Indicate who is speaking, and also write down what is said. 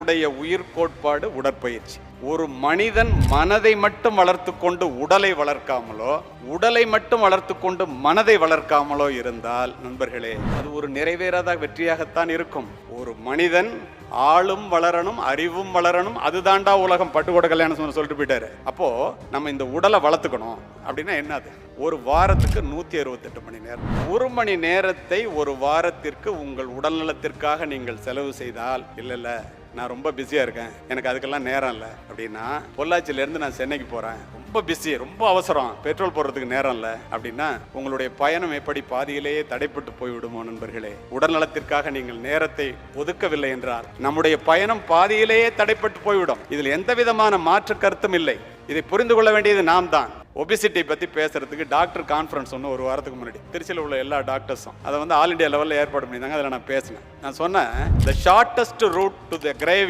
Speaker 1: உடைய உயிர் கோட்பாடு உடற்பயிற்சி. ஒரு மனிதன் மனதை மட்டும் வளர்த்து கொண்டு உடலை வளர்க்காமலோ, உடலை மட்டும் வளர்த்து கொண்டு மனதை வளர்க்காமலோ இருந்தால் நண்பர்களே, அது ஒரு நிறைவேறாத வெற்றியாகத்தான் இருக்கும். ஒரு மனிதன் ஆளும் வளரணும், அறிவும் வளரணும், அதுதாண்டா உலகம். பட்டுக்கோட்டை கல்யாணம் சொல்லிட்டு போயிட்டாரு. அப்போ நம்ம இந்த உடலை வளர்த்துக்கணும் அப்படின்னா என்னது? ஒரு வாரத்துக்கு 168 மணி நேரம். 1 மணி நேரத்தை ஒரு வாரத்திற்கு உங்கள் உடல்நலத்திற்காக நீங்கள் செலவு செய்தால், இல்ல நான் ரொம்ப பிஸியா இருக்கேன், எனக்கு அதுக்கெல்லாம் நேரம் இல்லை அப்படின்னா, பொள்ளாச்சியில இருந்து நான் சென்னைக்கு போறேன், ரொம்ப பிஸி, ரொம்ப அவசரம், பெட்ரோல் போடுறதுக்கு நேரம் இல்லை அப்படின்னா, உங்களுடைய பயணம் எப்படி பாதியிலேயே தடைப்பட்டு போய்விடுமோ நண்பர்களே. உடல்நலத்திற்காக நீங்கள் நேரத்தை ஒதுக்கவில்லை என்றால் நம்முடைய பயணம் பாதியிலேயே தடைப்பட்டு போய்விடும். இதில் எந்த விதமான மாற்று கருத்தும் இல்லை. இதை புரிந்து கொள்ள வேண்டியது நாம் தான். ஒபிசிட்டி பற்றி பேசுறதுக்கு டாக்டர் கான்ஃபரன்ஸ் ஒன்று ஒரு வாரத்துக்கு முன்னாடி திருச்சியில் உள்ள எல்லா டாக்டர்ஸும் அதை ஆல் இண்டியா லெவலில் ஏற்பாடு பண்ணியிருந்தாங்க. அதில் நான் பேசினேன். நான் சொன்னேன், the shortest route to the grave